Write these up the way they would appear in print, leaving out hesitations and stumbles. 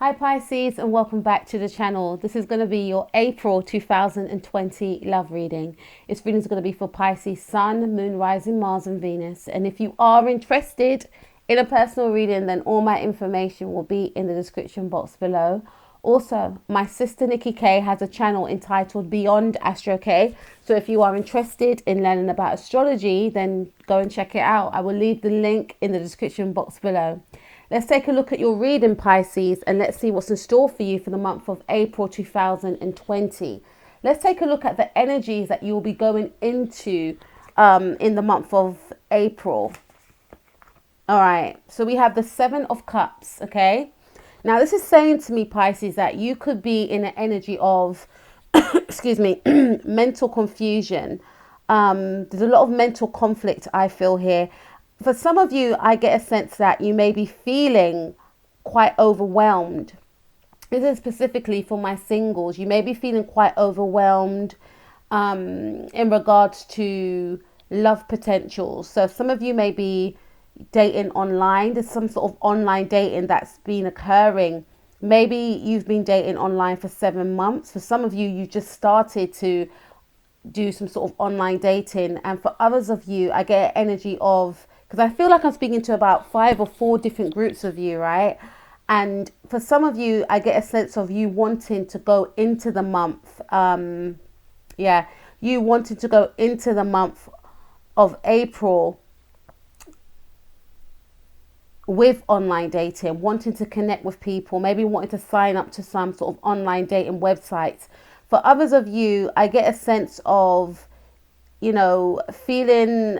Hi Pisces, and welcome back to the channel. This is going to be your April 2020 love reading. This reading is going to be for Pisces Sun, Moon, Rising, Mars and Venus. And if you are interested in a personal reading, then all my information will be in the description box below. Also, my sister Nikki K has a channel entitled Beyond Astro K. So if you are interested in learning about astrology, then go and check it out. I will leave the link in the description box below. Let's take a look at your reading, Pisces, and let's see what's in store for you for the month of April 2020. Let's take a look at the energies that you'll be going into in the month of April. All right, so we have the Seven of Cups, okay? Now, this is saying to me, Pisces, that you could be in an energy of, excuse me, mental confusion. There's a lot of mental conflict, I feel here. For some of you, I get a sense that you may be feeling quite overwhelmed. This is specifically for my singles. You may be feeling quite overwhelmed in regards to love potential. So some of you may be dating online. There's some sort of online dating that's been occurring. Maybe you've been dating online for 7 months. For some of you, you just started to do some sort of online dating. And for others of you, I get an energy of, because I feel like I'm speaking to about 5 or 4 different groups of you, right? And for some of you, I get a sense of you wanting to go into the month. You wanting to go into the month of April with online dating, wanting to connect with people, maybe wanting to sign up to some sort of online dating websites. For others of you, I get a sense of, feeling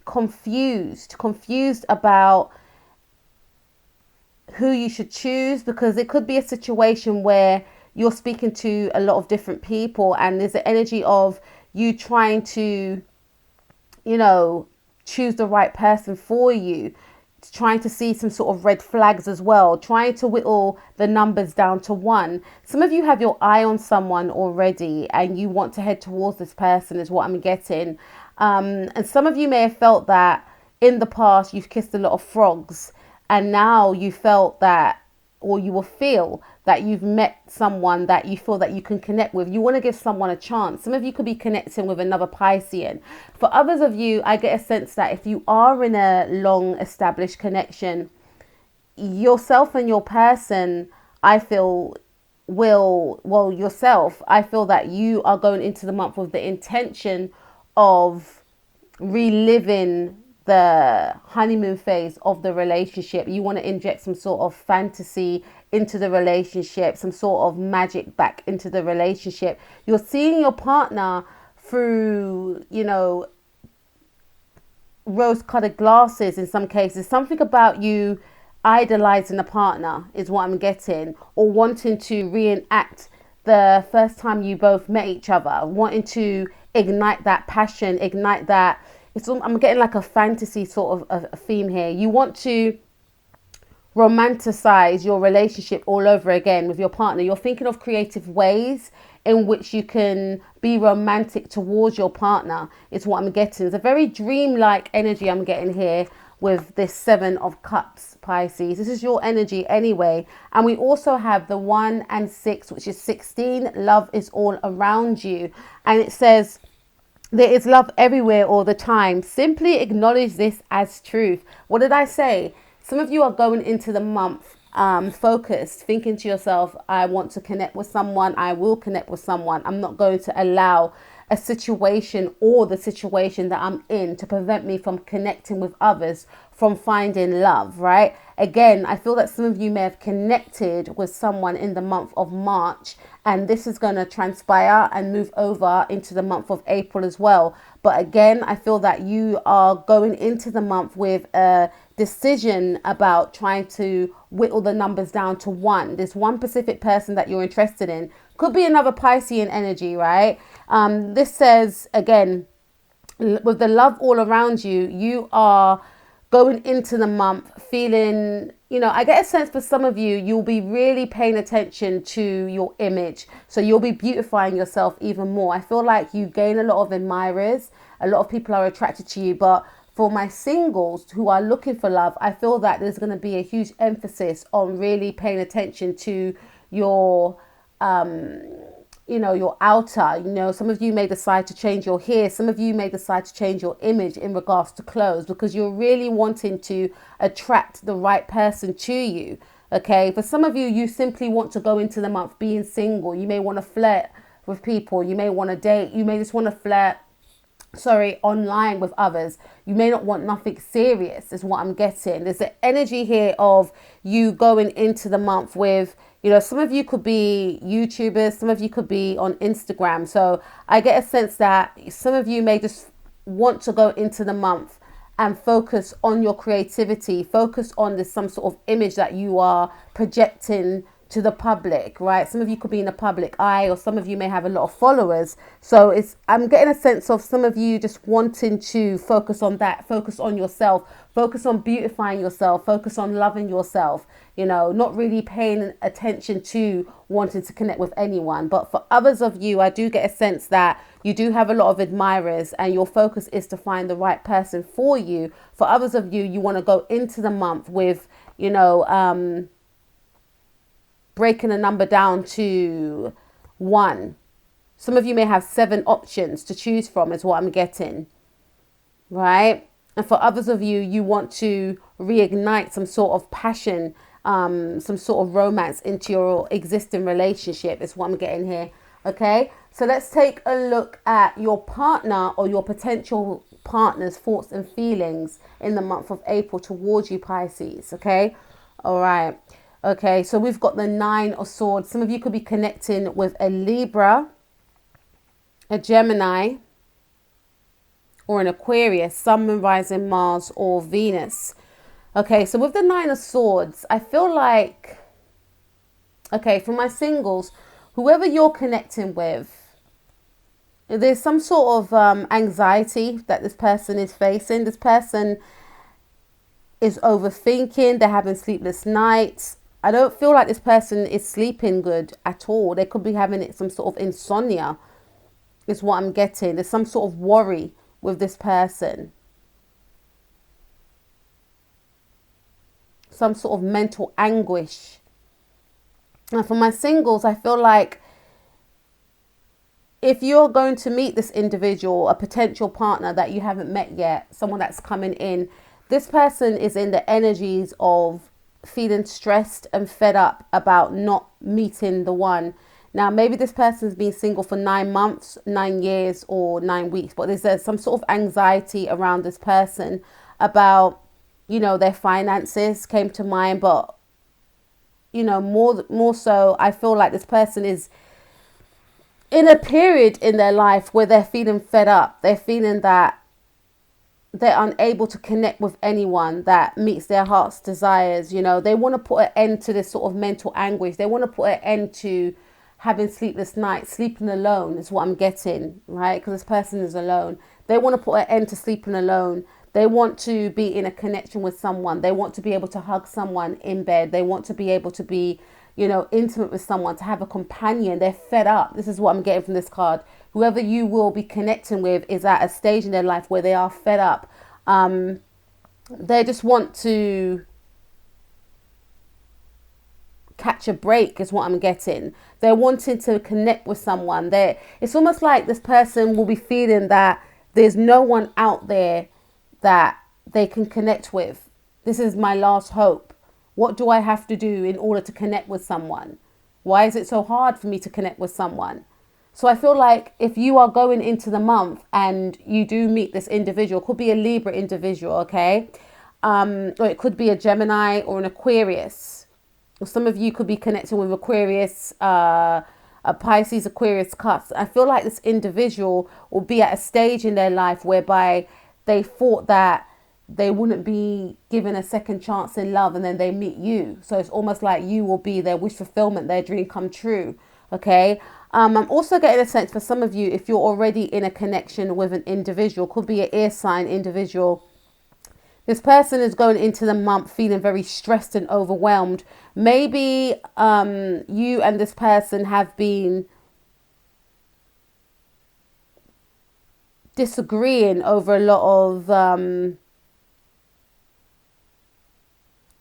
confused about who you should choose, because it could be a situation where you're speaking to a lot of different people and there's the energy of you trying to, choose the right person for you, trying to see some sort of red flags as well, trying to whittle the numbers down to 1. Some of you have your eye on someone already and you want to head towards this person, is what I'm getting. And some of you may have felt that in the past you've kissed a lot of frogs, and now you felt that, or you will feel that you've met someone that you feel that you can connect with. You want to give someone a chance. Some of you could be connecting with another Piscean. For others of you, I get a sense that if you are in a long established connection, yourself and your person, I feel I feel that you are going into the month with the intention of reliving the honeymoon phase of the relationship. You want to inject some sort of fantasy into the relationship, some sort of magic back into the relationship. You're seeing your partner through, rose-colored glasses in some cases. Something about you idolizing a partner is what I'm getting, or wanting to reenact the first time you both met each other, wanting to ignite that passion, ignite that. I'm getting like a fantasy sort of a theme here. You want to romanticize your relationship all over again with your partner. You're thinking of creative ways in which you can be romantic towards your partner, is what I'm getting. It's a very dreamlike energy I'm getting here with this 7 of Cups, Pisces. This is your energy anyway. And we also have the 1 and 6, which is 16. Love is all around you. And it says, there is love everywhere all the time. Simply acknowledge this as truth. What did I say? Some of you are going into the month focused, thinking to yourself, I want to connect with someone. I will connect with someone. I'm not going to allow a situation or the situation that I'm in to prevent me from connecting with others, from finding love, right? Again, I feel that some of you may have connected with someone in the month of March, and this is going to transpire and move over into the month of April as well. But again, I feel that you are going into the month with a decision about trying to whittle the numbers down to 1. There's one specific person that you're interested in. Could be another Piscean energy, right? This says, again, with the love all around you, you are going into the month feeling, I get a sense for some of you, you'll be really paying attention to your image. So you'll be beautifying yourself even more. I feel like you gain a lot of admirers. A lot of people are attracted to you. But for my singles who are looking for love, I feel that there's going to be a huge emphasis on really paying attention to your your outer. Some of you may decide to change your hair. Some of you may decide to change your image in regards to clothes, because you're really wanting to attract the right person to you. Okay, for some of you, you simply want to go into the month being single. You may want to flirt with people. You may want to date. You may just want to flirt online with others. You may not want nothing serious, is what I'm getting. There's an energy here of you going into the month with, some of you could be YouTubers, some of you could be on Instagram. So I get a sense that some of you may just want to go into the month and focus on your creativity, focus on this some sort of image that you are projecting to the public, right? Some of you could be in the public eye, or some of you may have a lot of followers. So I'm getting a sense of some of you just wanting to focus on that, focus on yourself, focus on beautifying yourself, focus on loving yourself, not really paying attention to wanting to connect with anyone. But for others of you, I do get a sense that you do have a lot of admirers and your focus is to find the right person for you. For others of you, you want to go into the month with, breaking a number down to 1. Some of you may have 7 options to choose from, is what I'm getting, right? And for others of you, you want to reignite some sort of passion, some sort of romance into your existing relationship, is what I'm getting here. Okay, so let's take a look at your partner or your potential partner's thoughts and feelings in the month of April towards you, Pisces. Okay, all right. Okay, so we've got the 9 of Swords. Some of you could be connecting with a Libra, a Gemini, or an Aquarius, Sun, Moon, Rising, Mars, or Venus. Okay, so with the 9 of Swords, I feel like, okay, for my singles, whoever you're connecting with, there's some sort of anxiety that this person is facing. This person is overthinking. They're having sleepless nights. I don't feel like this person is sleeping good at all. They could be having some sort of insomnia, is what I'm getting. There's some sort of worry with this person. Some sort of mental anguish. And for my singles, I feel like if you're going to meet this individual, a potential partner that you haven't met yet, someone that's coming in, this person is in the energies of feeling stressed and fed up about not meeting the one. Now, maybe this person's been single for 9 months, 9 years, or 9 weeks, but there's some sort of anxiety around this person about, their finances came to mind. But, more so, I feel like this person is in a period in their life where they're feeling fed up. They're feeling that they're unable to connect with anyone that meets their heart's desires. They want to put an end to this sort of mental anguish. They want to put an end to having sleepless nights, sleeping alone is what I'm getting, right? Because this person is alone. They want to put an end to sleeping alone. They want to be in a connection with someone. They want to be able to hug someone in bed. They want to be able to be, intimate with someone, to have a companion. They're fed up. This is what I'm getting from this card. Whoever you will be connecting with is at a stage in their life where they are fed up. They just want to catch a break, is what I'm getting. They're wanting to connect with someone. It's almost like this person will be feeling that there's no one out there that they can connect with. This is my last hope. What do I have to do in order to connect with someone? Why is it so hard for me to connect with someone? So I feel like if you are going into the month and you do meet this individual, it could be a Libra individual, okay? Or it could be a Gemini or an Aquarius. Or some of you could be connecting with Aquarius, a Pisces, Aquarius cusp. I feel like this individual will be at a stage in their life whereby they thought that they wouldn't be given a second chance in love, and then they meet you. So it's almost like you will be their wish fulfillment, their dream come true, okay? I'm also getting a sense for some of you, if you're already in a connection with an individual, could be an air sign individual. This person is going into the month feeling very stressed and overwhelmed. Maybe you and this person have been disagreeing over a lot of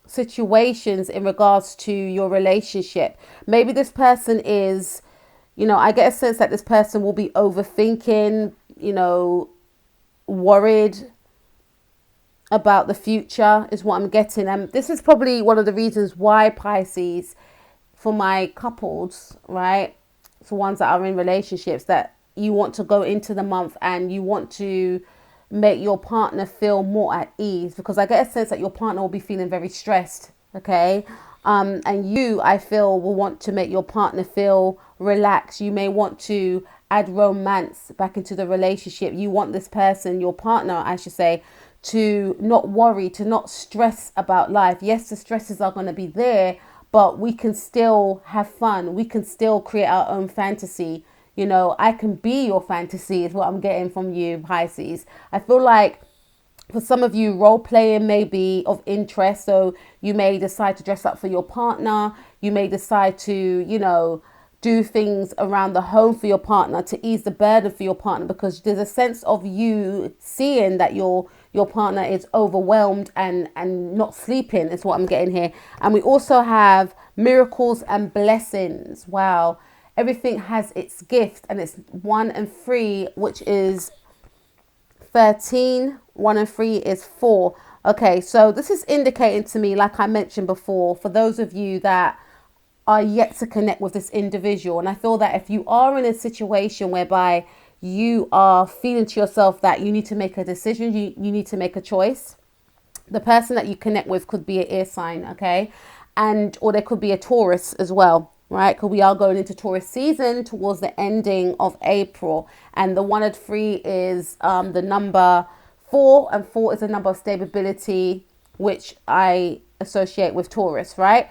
situations in regards to your relationship. Maybe this person is, I get a sense that this person will be overthinking, worried about the future is what I'm getting. And this is probably one of the reasons why, Pisces, for my couples, right, for ones that are in relationships, that you want to go into the month and you want to make your partner feel more at ease, because I get a sense that your partner will be feeling very stressed. Okay. And you, I feel, will want to make your partner feel relaxed. You may want to add romance back into the relationship. You want this person, your partner, I should say, to not worry, to not stress about life. Yes, the stresses are going to be there, but we can still have fun. We can still create our own fantasy. I can be your fantasy is what I'm getting from you, Pisces. I feel like for some of you, role playing may be of interest. So you may decide to dress up for your partner. You may decide to, do things around the home for your partner to ease the burden for your partner, because there's a sense of you seeing that your partner is overwhelmed and not sleeping is what I'm getting here. And we also have miracles and blessings. Wow. Everything has its gift, and it's 1 and 3, which is 13. 1 and 3 is 4. Okay, so this is indicating to me, like I mentioned before, for those of you that are yet to connect with this individual. And I feel that if you are in a situation whereby you are feeling to yourself that you need to make a decision, you need to make a choice, the person that you connect with could be an air sign, okay? Or there could be a Taurus as well, right? Because we are going into Taurus season towards the ending of April. And the 1 and 3 is the number 4, and 4 is a number of stability, which I associate with Taurus, right?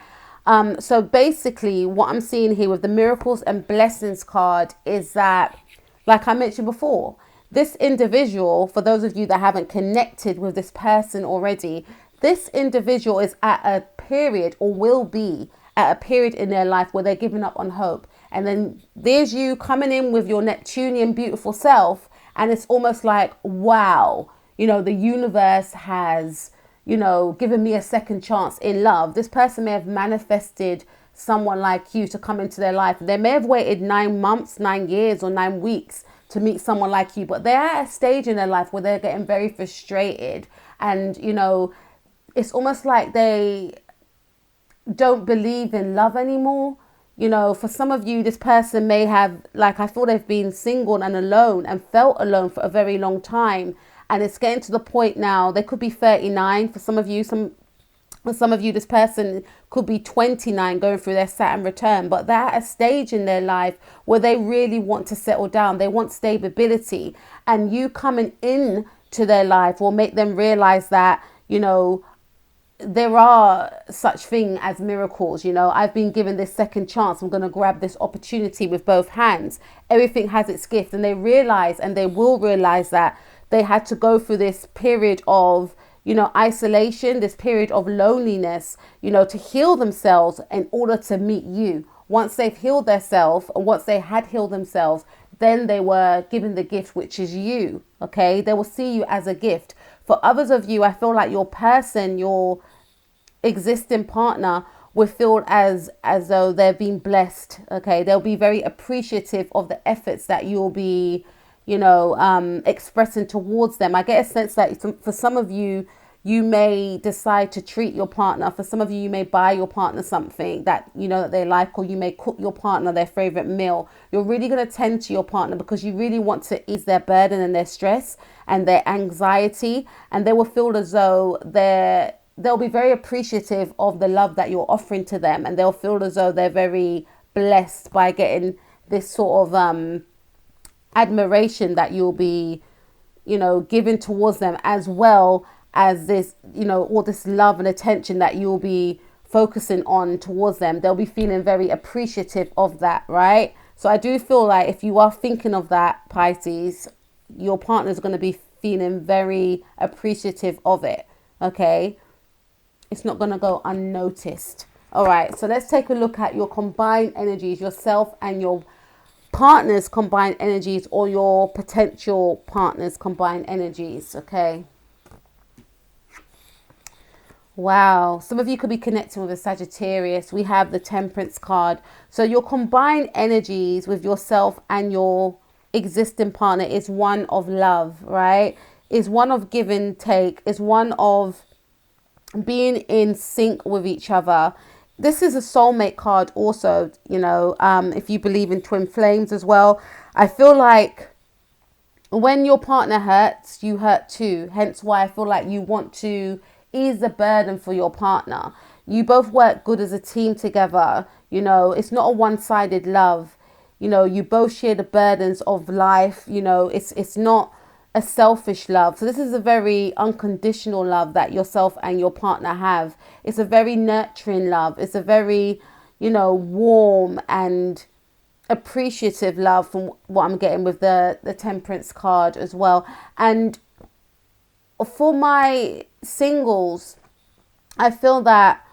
So basically what I'm seeing here with the miracles and blessings card is that, like I mentioned before, this individual, for those of you that haven't connected with this person already, this individual is at a period, or will be at a period in their life where they're giving up on hope. And then there's you coming in with your Neptunian beautiful self. And it's almost like, wow, the universe has, given me a second chance in love. This person may have manifested someone like you to come into their life. They may have waited 9 months, 9 years, or 9 weeks to meet someone like you, but they're at a stage in their life where they're getting very frustrated. And, it's almost like they don't believe in love anymore. For some of you, this person may have, like, I feel they've been single and alone and felt alone for a very long time. And it's getting to the point now, they could be 39 for some of you. For some of you, this person could be 29 going through their Saturn return. But they're at a stage in their life where they really want to settle down. They want stability. And you coming in to their life will make them realize that, there are such thing as miracles. I've been given this second chance. I'm going to grab this opportunity with both hands. Everything has its gift. And they realize, and they will realize, that they had to go through this period of, isolation, this period of loneliness, to heal themselves in order to meet you. Once they've healed themselves, and once they had healed themselves, then they were given the gift, which is you. Okay. They will see you as a gift. For others of you, I feel like your person, your existing partner, will feel as though they've been blessed. Okay. They'll be very appreciative of the efforts that you'll be, expressing towards them. I get a sense that for some of you, you may decide to treat your partner. For some of you, you may buy your partner something that that they like, or you may cook your partner their favorite meal. You're really going to tend to your partner because you really want to ease their burden and their stress and their anxiety, and they will feel as though they'll be very appreciative of the love that you're offering to them, and they'll feel as though they're very blessed by getting this sort of admiration that you'll be giving towards them, as well as this all this love and attention that you'll be focusing on towards them. They'll be feeling very appreciative of that, right? So I do feel like if you are thinking of that, Pisces, your partner's going to be feeling very appreciative of it. Okay, it's not going to go unnoticed. All right, so let's take a look at your combined energies, yourself and your partner's combined energies, or your potential partner's combined energies. Okay, Wow. Some of you could be connecting with a Sagittarius. We have the Temperance card. So your combined energies with yourself and your existing partner is one of love, right? Is one of give and take. Is one of being in sync with each other. This is a soulmate card also, you know, if you believe in twin flames as well. I feel like when your partner hurts, you hurt too. Hence why I feel like you want to ease the burden for your partner. You both work good as a team together. You know, it's not a one-sided love. You know, you both share the burdens of life. You know, it's not a selfish love. So this is a very unconditional love that yourself and your partner have. It's a very nurturing love. It's a very, you know, warm and appreciative love from what I'm getting with the Temperance card as well. And for my singles, I feel that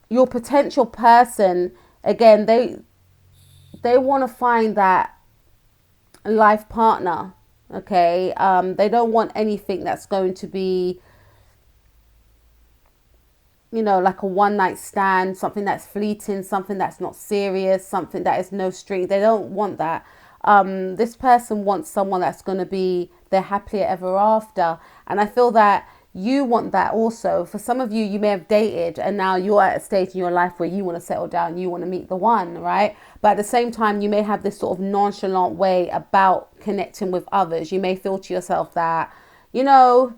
your potential person, again, they want to find that life partner. Okay, they don't want anything that's going to be, you know, like a one night stand, something that's fleeting, something that's not serious, something that is no string. They don't want that. This person wants someone that's going to be their happily ever after. And I feel that you want that also. For some of you, you may have dated and now you're at a stage in your life where you want to settle down, you want to meet the one, right? But at the same time, you may have this sort of nonchalant way about connecting with others. You may feel to yourself that, you know,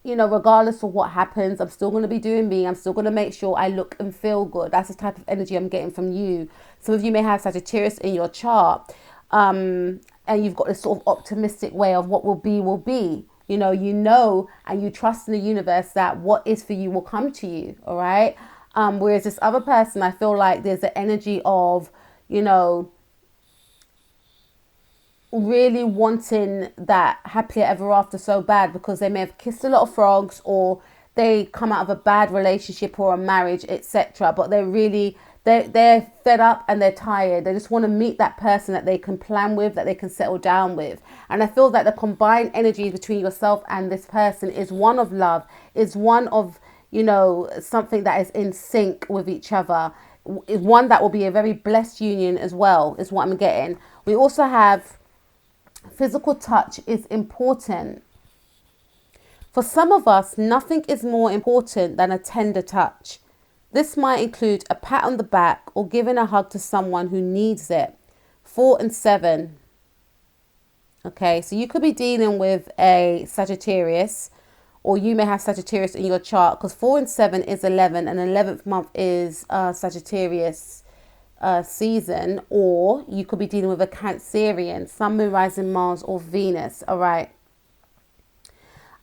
regardless of what happens, I'm still going to be doing me. I'm still going to make sure I look and feel good. That's the type of energy I'm getting from you. Some of you may have Sagittarius in your chart. And you've got this sort of optimistic way of what will be, will be. You know, and you trust in the universe that what is for you will come to you. All right. Whereas this other person, I feel like there's the energy of, you know, really wanting that happily ever after so bad because they may have kissed a lot of frogs or they come out of a bad relationship or a marriage, etc. But they're fed up and they're tired. They just want to meet that person that they can plan with, that they can settle down with. And I feel that the combined energy between yourself and this person is one of love, is one of, you know, something that is in sync with each other, is one that will be a very blessed union as well, is what I'm getting. We also have physical touch is important. For some of us, nothing is more important than a tender touch. This might include a pat on the back or giving a hug to someone who needs it. 4 and 7. Okay, so you could be dealing with a Sagittarius, or you may have Sagittarius in your chart, because 4 and 7 is 11 and 11th month is Sagittarius season, or you could be dealing with a Cancerian, Sun, Moon, Rising, Mars or Venus. All right.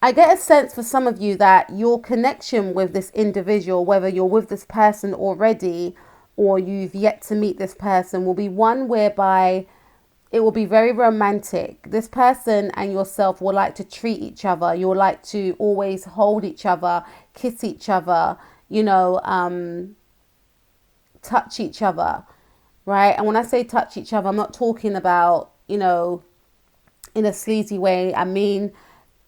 I get a sense for some of you that your connection with this individual, whether you're with this person already or you've yet to meet this person, will be one whereby it will be very romantic. This person and yourself will like to treat each other. You'll like to always hold each other, kiss each other, you know, touch each other, right? And when I say touch each other, I'm not talking about, you know, in a sleazy way. I mean,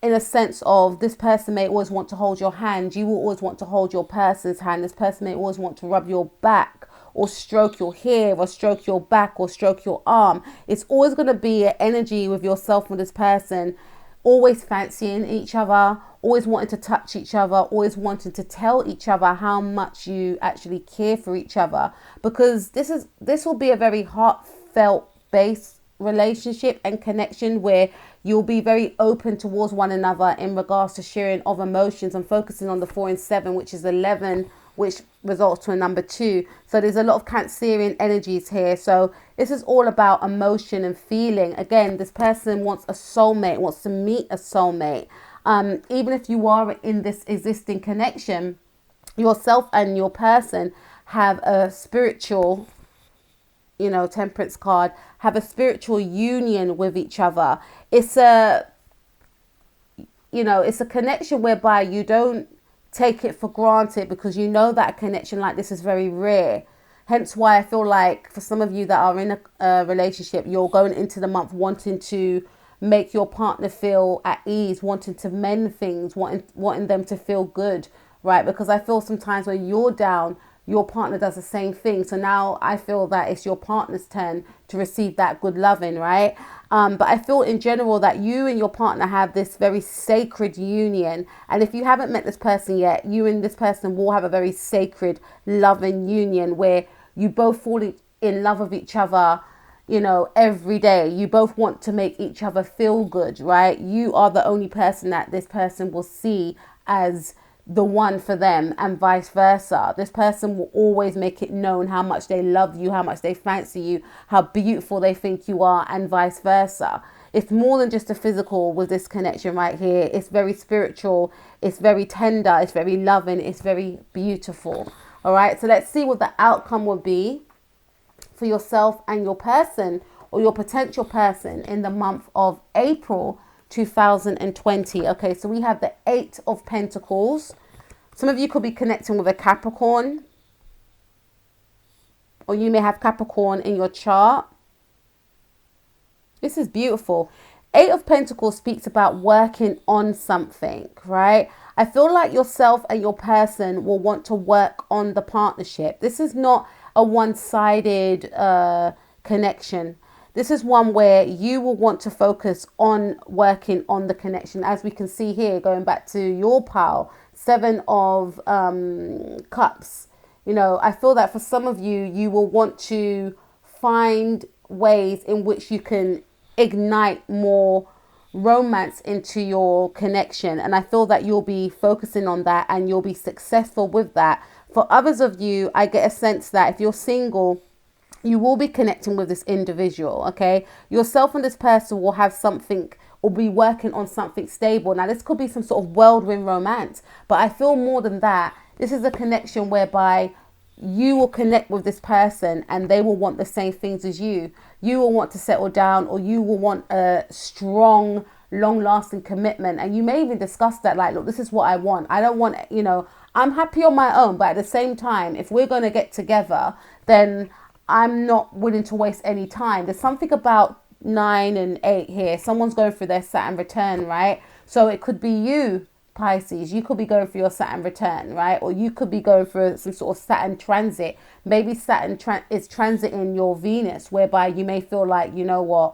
in a sense of this person may always want to hold your hand. You will always want to hold your person's hand. This person may always want to rub your back or stroke your hair or stroke your back or stroke your arm. It's always going to be an energy with yourself and this person, always fancying each other, always wanting to touch each other, always wanting to tell each other how much you actually care for each other. Because this will be a very heartfelt based relationship and connection where you'll be very open towards one another in regards to sharing of emotions. and focusing on the 4 and 7, which is 11, which results to a number 2. So there's a lot of Cancerian energies here. So this is all about emotion and feeling. Again, this person wants a soulmate, wants to meet a soulmate. Even if you are in this existing connection, yourself and your person have a spiritual, you know, Temperance card, have a spiritual union with each other. It's a, you know, it's a connection whereby you don't take it for granted, because you know that a connection like this is very rare. Hence why I feel like for some of you that are in a relationship, you're going into the month wanting to make your partner feel at ease, wanting to mend things, wanting them to feel good, right? Because I feel sometimes when you're down, your partner does the same thing. So now I feel that it's your partner's turn to receive that good loving, right? But I feel in general that you and your partner have this very sacred union. And if you haven't met this person yet, you and this person will have a very sacred, loving union where you both fall in love with each other, you know, every day. You both want to make each other feel good, right? You are the only person that this person will see as the one for them, and vice versa. This person will always make it known how much they love you, how much they fancy you, how beautiful they think you are, and vice versa. It's more than just a physical with this connection right here. It's very spiritual, it's very tender, it's very loving, it's very beautiful. All right, so let's see what the outcome will be for yourself and your person, or your potential person, in the month of April 2020. Okay, so we have the 8 of Pentacles. Some of you could be connecting with a Capricorn, or you may have Capricorn in your chart. This is beautiful. 8 of Pentacles speaks about working on something, right? I feel like yourself and your person will want to work on the partnership. This is not a one-sided connection. This is one where you will want to focus on working on the connection. As we can see here, going back to your pile, 7 of Cups. You know, I feel that for some of you, you will want to find ways in which you can ignite more romance into your connection. And I feel that you'll be focusing on that and you'll be successful with that. For others of you, I get a sense that if you're single, you will be connecting with this individual, okay? Yourself and this person will have something, or be working on something stable. Now, this could be some sort of whirlwind romance, but I feel more than that. This is a connection whereby you will connect with this person and they will want the same things as you. You will want to settle down, or you will want a strong, long-lasting commitment. And you may even discuss that, like, look, this is what I want. I don't want, you know, I'm happy on my own, but at the same time, if we're going to get together, then I'm not willing to waste any time. There's something about 9 and 8 here. Someone's going through their Saturn return, right? So it could be you, Pisces. You could be going through your Saturn return, right? Or you could be going through some sort of Saturn transit. Maybe Saturn is transiting your Venus, whereby you may feel like, you know what,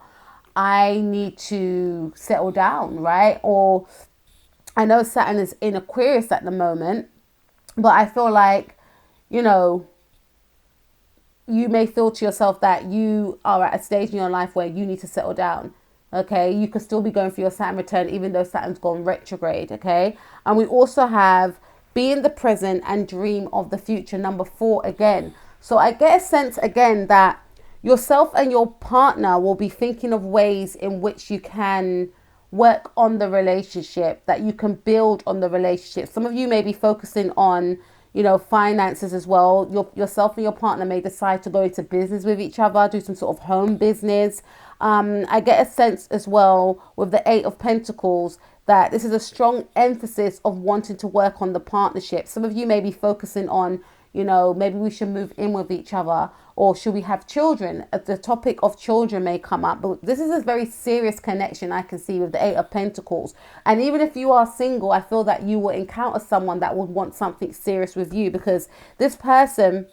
I need to settle down, right? Or I know Saturn is in Aquarius at the moment, but I feel like, you know, you may feel to yourself that you are at a stage in your life where you need to settle down. Okay, you could still be going for your Saturn return, even though Saturn's gone retrograde. Okay, and we also have be in the present and dream of the future, number 4 again. So I get a sense again that yourself and your partner will be thinking of ways in which you can work on the relationship, that you can build on the relationship. Some of you may be focusing on, you know, finances as well. Yourself and your partner may decide to go into business with each other, do some sort of home business. I get a sense as well with the 8 of Pentacles that this is a strong emphasis of wanting to work on the partnership. Some of you may be focusing on, you know, maybe we should move in with each other, or should we have children? The topic of children may come up, but this is a very serious connection I can see with the 8 of Pentacles. And even if you are single, I feel that you will encounter someone that would want something serious with you, because this person,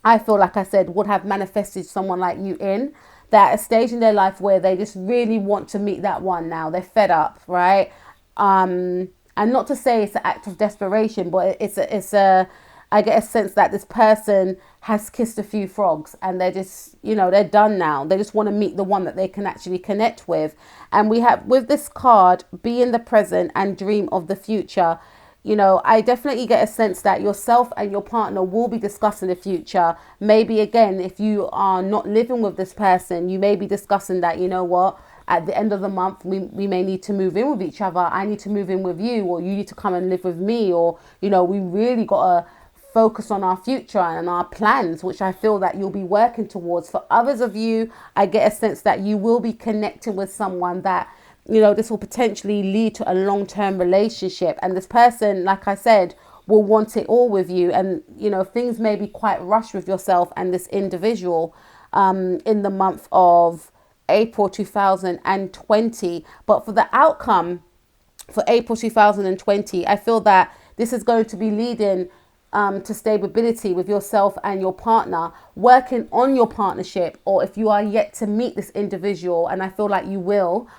I feel like I said, would have manifested someone like you in that a stage in their life where they just really want to meet that one now. They're fed up, right? And not to say it's an act of desperation, but I get a sense that this person has kissed a few frogs and they're just, you know, they're done now. They just want to meet the one that they can actually connect with. And we have, with this card, be in the present and dream of the future. You know, I definitely get a sense that yourself and your partner will be discussing the future. Maybe, again, if you are not living with this person, you may be discussing that, you know what, at the end of the month, we may need to move in with each other. I need to move in with you, or you need to come and live with me, or, you know, we really got to focus on our future and our plans, which I feel that you'll be working towards. For others of you, I get a sense that you will be connecting with someone that, you know, this will potentially lead to a long-term relationship. And this person, like I said, will want it all with you. And, you know, things may be quite rushed with yourself and this individual in the month of April 2020. But for the outcome for April 2020, I feel that This is going to be leading to stability with yourself and your partner, working on your partnership, or if you are yet to meet this individual, and I feel like you will,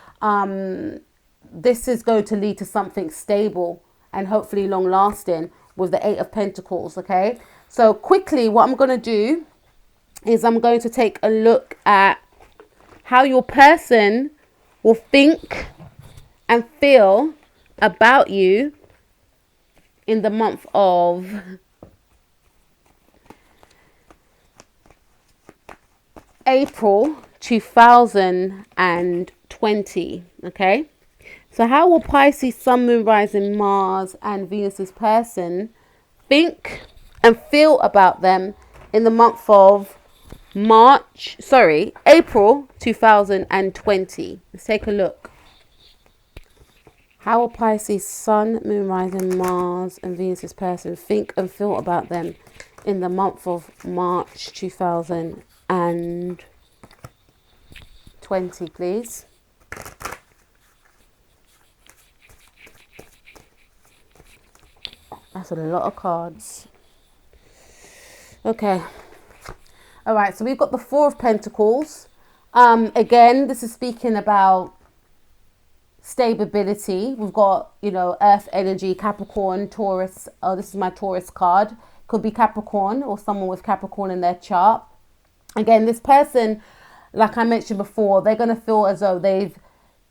this is going to lead to something stable and hopefully long lasting with the Eight of Pentacles. Okay, so quickly what I'm going to do is I'm going to take a look at how your person will think and feel about you in the month of April 2020. Okay, so how will Pisces, Sun, Moon, Rising, Mars and Venus's person think and feel about them in the month of April 2020? Let's take a look. How will Pisces, Sun, Moon, Rising, Mars and Venus's person think and feel about them in the month of March 2020, please? That's a lot of cards. Okay. All right, so we've got the Four of Pentacles. Again, this is speaking about stability. We've got, you know, Earth energy, Capricorn, Taurus. Oh, this is my Taurus card. Could be Capricorn or someone with Capricorn in their chart. Again, this person, like I mentioned before, they're going to feel as though they've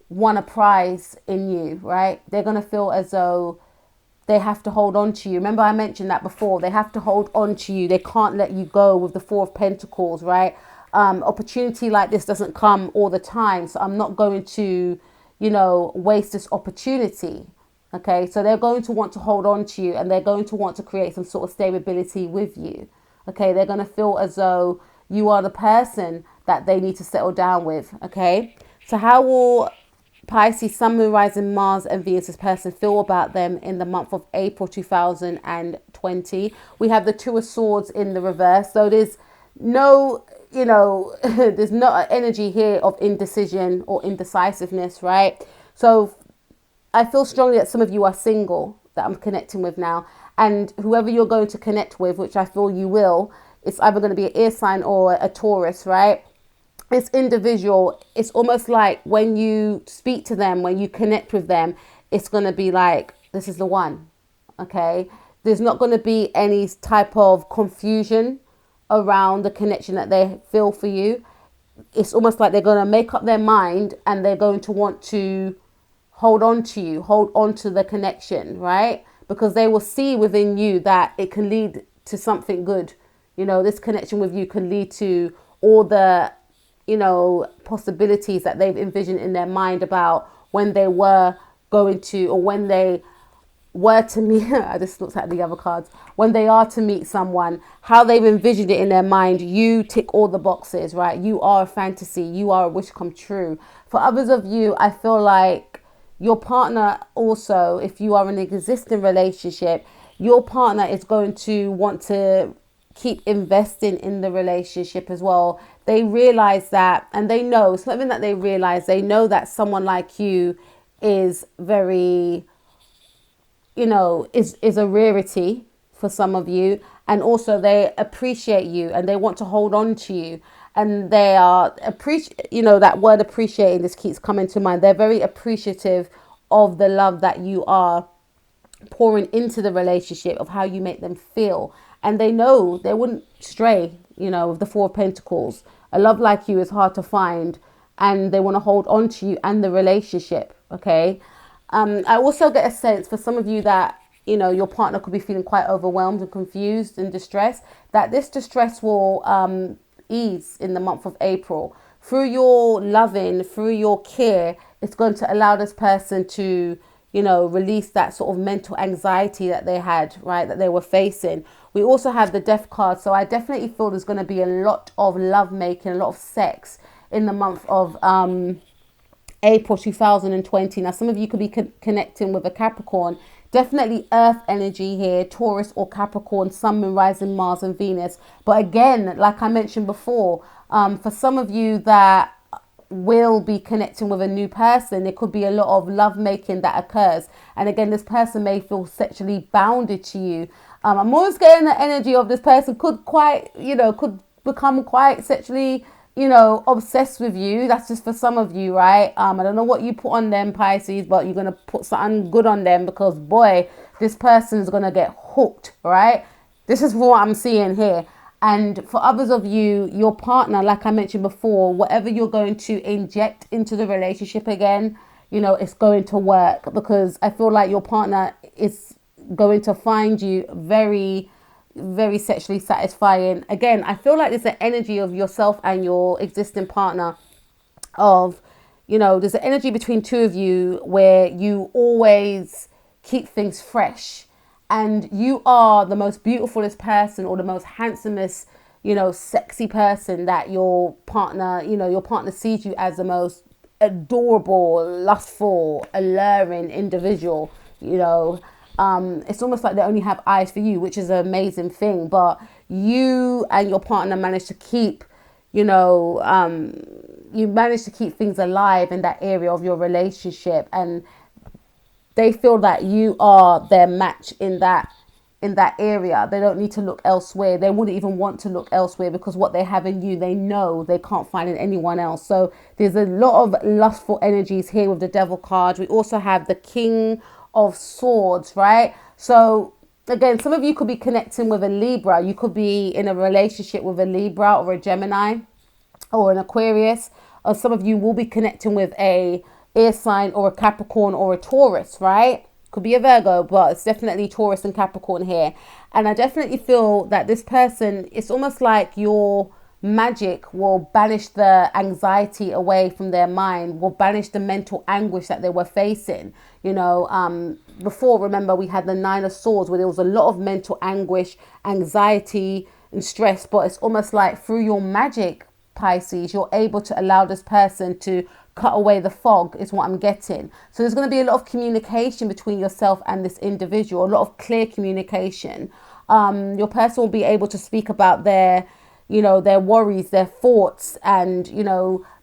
won a prize in you, right? They're going to feel as though they have to hold on to you. Remember, I mentioned that before. They have to hold on to you. They can't let you go with the Four of Pentacles, right? Opportunity like this doesn't come all the time. So I'm not going to, you know, waste this opportunity. Okay, so they're going to want to hold on to you and they're going to want to create some sort of stability with you. Okay, they're going to feel as though you are the person that they need to settle down with. Okay, so how will Pisces, Sun, Moon, Rising, Mars and Venus's person feel about them in the month of April 2020? We have the Two of Swords in the reverse. So there's no, you know, there's not an energy here of indecision or indecisiveness, right? So I feel strongly that some of you are single that I'm connecting with now. And whoever you're going to connect with, which I feel you will, it's either going to be an air sign or a Taurus, right? This individual, it's almost like when you speak to them, when you connect with them, it's going to be like, this is the one. Okay, there's not going to be any type of confusion around the connection that they feel for you. It's almost like they're going to make up their mind and they're going to want to hold on to you, hold on to the connection, right? Because they will see within you that it can lead to something good. You know, this connection with you can lead to all the, you know, possibilities that they've envisioned in their mind about when they were going to, or when they were to meet, I just looked at the other cards, when they are to meet someone, how they've envisioned it in their mind. You tick all the boxes, right? You are a fantasy. You are a wish come true. For others of you, I feel like your partner also, if you are in an existing relationship, your partner is going to want to keep investing in the relationship as well. They realize that, and they know, it's something that they realize, they know that someone like you is very, you know, is a rarity for some of you. And also they appreciate you and they want to hold on to you. And they are, you know, that word appreciating, this keeps coming to mind. They're very appreciative of the love that you are pouring into the relationship, of how you make them feel. And they know they wouldn't stray, you know, with the Four of Pentacles. A love like you is hard to find, and they want to hold on to you and the relationship. Okay. I also get a sense for some of you that, you know, your partner could be feeling quite overwhelmed and confused and distressed, that this distress will ease in the month of April. Through your loving, through your care, it's going to allow this person to, you know, release that sort of mental anxiety that they had, right, that they were facing. We also have the Death card. So I definitely feel there's going to be a lot of love making, a lot of sex in the month of April 2020. Now, some of you could be connecting with a Capricorn. Definitely Earth energy here, Taurus or Capricorn, Sun, Moon, Rising, Mars and Venus. But again, like I mentioned before, for some of you that will be connecting with a new person. There could be a lot of love making that occurs. And again, this person may feel sexually bounded to you. I'm always getting the energy of this person could could become quite sexually, obsessed with you. That's just for some of you, right? I don't know what you put on them, Pisces, but you're going to put something good on them because, boy, this person is going to get hooked, right? This is what I'm seeing here. And for others of you, your partner, like I mentioned before, whatever you're going to inject into the relationship again, it's going to work, because I feel like your partner is going to find you very, very sexually satisfying. Again, I feel like there's an energy of yourself and your existing partner of, there's an energy between two of you where you always keep things fresh. And you are the most beautifulest person or the most handsomest, sexy person that your partner sees you as the most adorable, lustful, alluring individual. It's almost like they only have eyes for you, which is an amazing thing. But you and your partner manage to keep, you manage to keep things alive in that area of your relationship, and they feel that you are their match in that area. They don't need to look elsewhere. They wouldn't even want to look elsewhere, because what they have in you, they know they can't find in anyone else. So there's a lot of lustful energies here with the Devil card. We also have the King of Swords, right? So again, some of you could be connecting with a Libra. You could be in a relationship with a Libra or a Gemini or an Aquarius. Or some of you will be connecting with a air sign or a Capricorn or a Taurus, right? Could be a Virgo, but it's definitely Taurus and Capricorn here. And I definitely feel that this person, it's almost like your magic will banish the anxiety away from their mind, will banish the mental anguish that they were facing. Before, remember, we had the Nine of Swords where there was a lot of mental anguish, anxiety and stress, but it's almost like through your magic, Pisces, you're able to allow this person to cut away the fog, is what I'm getting. So there's going to be a lot of communication between yourself and this individual, a lot of clear communication. Your person will be able to speak about their worries, their thoughts, and,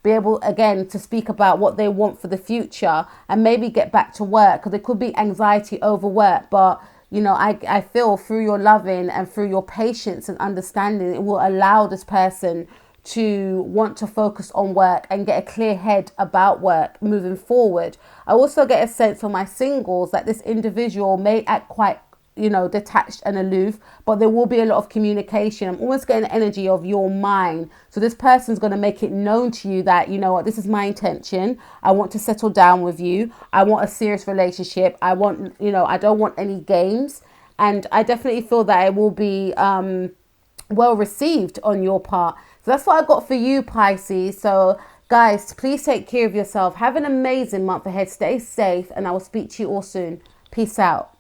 be able, again, to speak about what they want for the future and maybe get back to work, because there could be anxiety over work. But, I feel through your loving and through your patience and understanding, it will allow this person to want to focus on work and get a clear head about work moving forward. I also get a sense from my singles that this individual may act quite, detached and aloof, but there will be a lot of communication. I'm almost getting the energy of your mind. So this person's going to make it known to you that, this is my intention. I want to settle down with you. I want a serious relationship. I want, I don't want any games. And I definitely feel that it will be well received on your part. So that's what I got for you, Pisces. So guys, please take care of yourself. Have an amazing month ahead. Stay safe, and I will speak to you all soon. Peace out.